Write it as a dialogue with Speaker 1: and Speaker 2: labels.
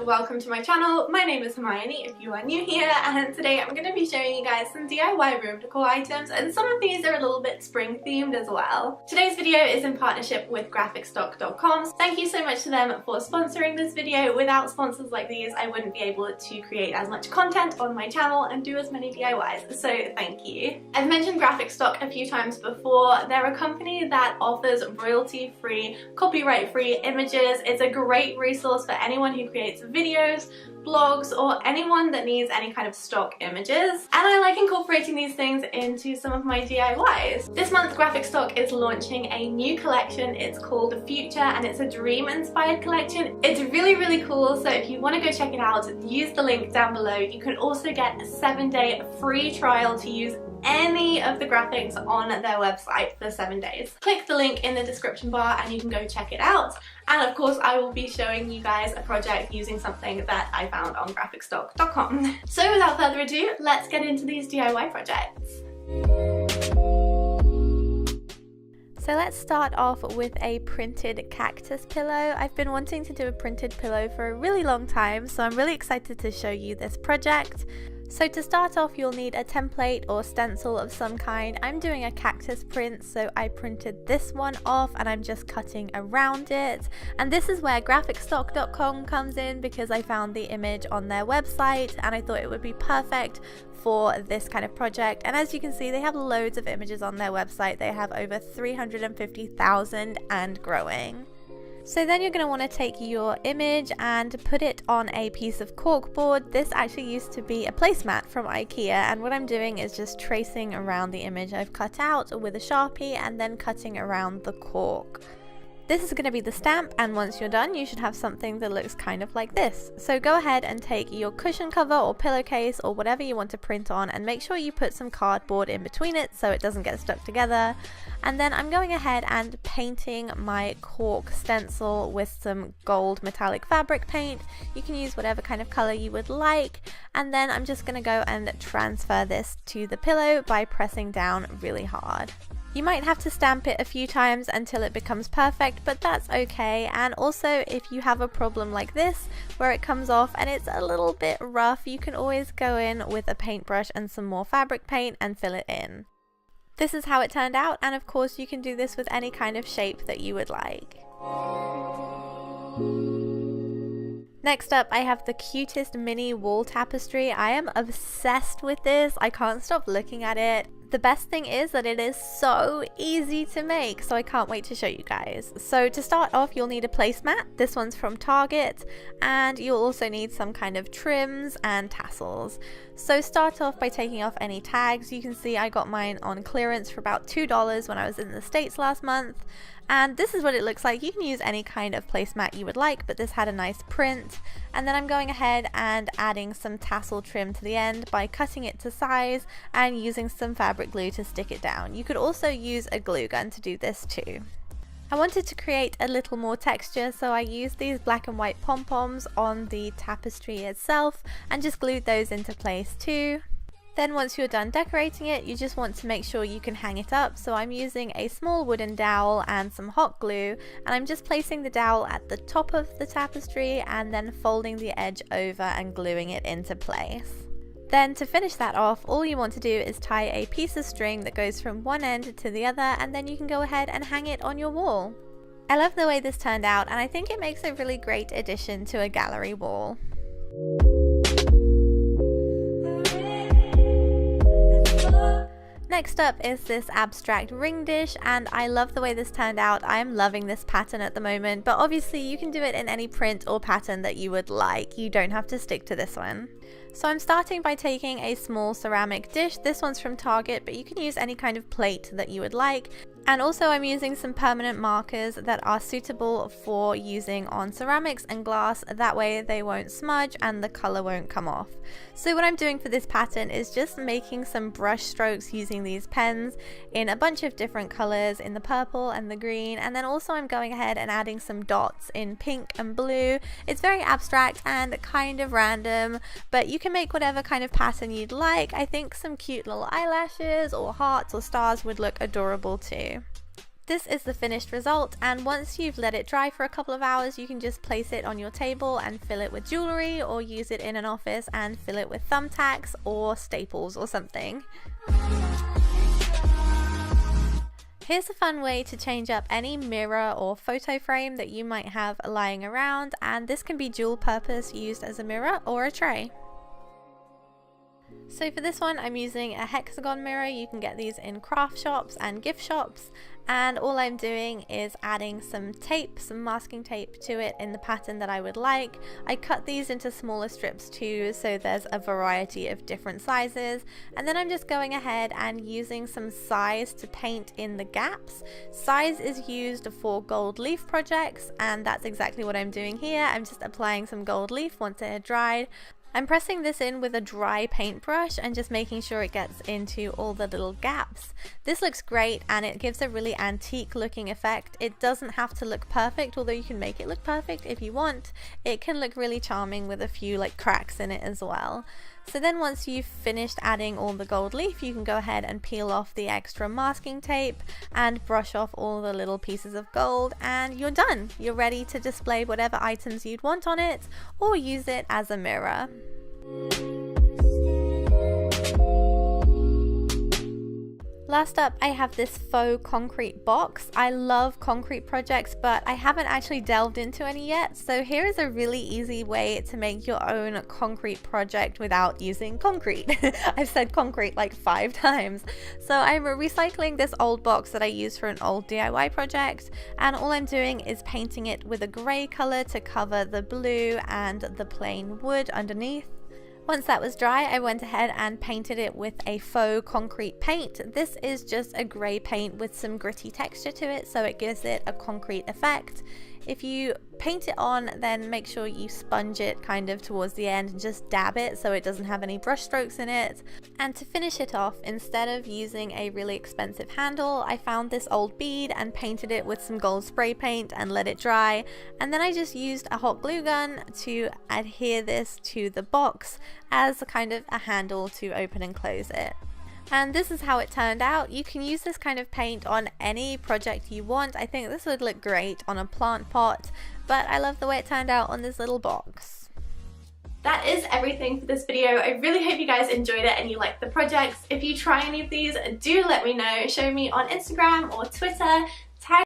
Speaker 1: welcome to my channel. My name is Hermione if you are new here, and today I'm going to be showing you guys some DIY room decor items, and some of these are a little bit spring themed as well. Today's video is in partnership with graphicstock.com. So thank you so much to them for sponsoring this video. Without sponsors like these, I wouldn't be able to create as much content on my channel and do as many DIYs, so thank you. I've mentioned Graphicstock a few times before. They're a company that offers royalty-free, copyright-free images. It's a great resource for anyone who creates videos, blogs, or anyone that needs any kind of stock images. And I like incorporating these things into some of my DIYs. This month Graphicstock is launching a new collection. It's called Future, and it's a dream-inspired collection. It's really cool, so if you want to go check it out, use the link down below. You can also get a 7-day free trial to use any of the graphics on their website for 7 days. Click the link in the description bar and you can go check it out. And of course I will be showing you guys a project using something that I found on graphicstock.com. So without further ado, let's get into these DIY projects. So let's start off with a printed cactus pillow. I've been wanting to do a printed pillow for a really long time, so I'm really excited to show you this project. So to start off, you'll need a template or stencil of some kind. I'm doing a cactus print, so I printed this one off and I'm just cutting around it. And this is where graphicstock.com comes in, because I found the image on their website and I thought it would be perfect for this kind of project. And as you can see, they have loads of images on their website. They have over 350,000 and growing. So then you're going to want to take your image and put it on a piece of corkboard. This actually used to be a placemat from IKEA, and what I'm doing is just tracing around the image I've cut out with a Sharpie and then cutting around the cork. This is going to be the stamp, and once you're done you should have something that looks kind of like this. So go ahead and take your cushion cover or pillowcase or whatever you want to print on, and make sure you put some cardboard in between it so it doesn't get stuck together. And then I'm going ahead and painting my cork stencil with some gold metallic fabric paint. You can use whatever kind of color you would like, and then I'm just going to go and transfer this to the pillow by pressing down really hard. You might have to stamp it a few times until it becomes perfect, but that's okay. And also, if you have a problem like this where it comes off and it's a little bit rough, you can always go in with a paintbrush and some more fabric paint and fill it in. This is how it turned out, and of course you can do this with any kind of shape that you would like. Next up, I have the cutest mini wall tapestry. I am obsessed with this. I can't stop looking at it. The best thing is that it is so easy to make, so I can't wait to show you guys. So to start off, you'll need a placemat. This one's from Target, and you'll also need some kind of trims and tassels. So start off by taking off any tags. You can see I got mine on clearance for about $2 when I was in the States last month. And this is what it looks like. You can use any kind of placemat you would like, but this had a nice print. And then I'm going ahead and adding some tassel trim to the end by cutting it to size and using some fabric glue to stick it down. You could also use a glue gun to do this too. I wanted to create a little more texture, so I used these black and white pom-poms on the tapestry itself and just glued those into place too. Then once you're done decorating it, you just want to make sure you can hang it up. So I'm using a small wooden dowel and some hot glue, and I'm just placing the dowel at the top of the tapestry and then folding the edge over and gluing it into place. Then to finish that off, all you want to do is tie a piece of string that goes from one end to the other, and then you can go ahead and hang it on your wall. I love the way this turned out, and I think it makes a really great addition to a gallery wall. Next up is this abstract ring dish, and I love the way this turned out. I am loving this pattern at the moment, but obviously you can do it in any print or pattern that you would like. You don't have to stick to this one. So I'm starting by taking a small ceramic dish. This one's from Target, but you can use any kind of plate that you would like. And also I'm using some permanent markers that are suitable for using on ceramics and glass. That way they won't smudge and the color won't come off. So what I'm doing for this pattern is just making some brush strokes using these pens in a bunch of different colors, in the purple and the green. And then also I'm going ahead and adding some dots in pink and blue. It's very abstract and kind of random, but you can make whatever kind of pattern you'd like. I think some cute little eyelashes or hearts or stars would look adorable too. This is the finished result, and once you've let it dry for a couple of hours, you can just place it on your table and fill it with jewelry, or use it in an office and fill it with thumbtacks or staples or something. Here's a fun way to change up any mirror or photo frame that you might have lying around, and this can be dual purpose, used as a mirror or a tray. So for this one I'm using a hexagon mirror. You can get these in craft shops and gift shops, and all I'm doing is adding some tape, some masking tape to it in the pattern that I would like. I cut these into smaller strips too, so there's a variety of different sizes, and then I'm just going ahead and using some size to paint in the gaps. Size is used for gold leaf projects, and that's exactly what I'm doing here. I'm just applying some gold leaf once it had dried. I'm pressing this in with a dry paintbrush and just making sure it gets into all the little gaps. This looks great and it gives a really antique looking effect. It doesn't have to look perfect, although you can make it look perfect if you want. It can look really charming with a few like cracks in it as well. So then once you've finished adding all the gold leaf, you can go ahead and peel off the extra masking tape and brush off all the little pieces of gold, and you're done. You're ready to display whatever items you'd want on it or use it as a mirror. Last up, I have this faux concrete box. I love concrete projects, but I haven't actually delved into any yet, so here is a really easy way to make your own concrete project without using concrete. I've said concrete like 5 times. So I'm recycling this old box that I used for an old DIY project, and all I'm doing is painting it with a grey colour to cover the blue and the plain wood underneath. Once that was dry, I went ahead and painted it with a faux concrete paint. This is just a grey paint with some gritty texture to it, so it gives it a concrete effect. If you paint it on, then make sure you sponge it kind of towards the end and just dab it so it doesn't have any brush strokes in it. And to finish it off, instead of using a really expensive handle, I found this old bead and painted it with some gold spray paint and let it dry. And then I just used a hot glue gun to adhere this to the box as a kind of a handle to open and close it. And this is how it turned out. You can use this kind of paint on any project you want. I think this would look great on a plant pot, but I love the way it turned out on this little box.
Speaker 2: That is everything for this video. I really hope you guys enjoyed it and you liked the projects. If you try any of these, do let me know. Show me on Instagram or Twitter.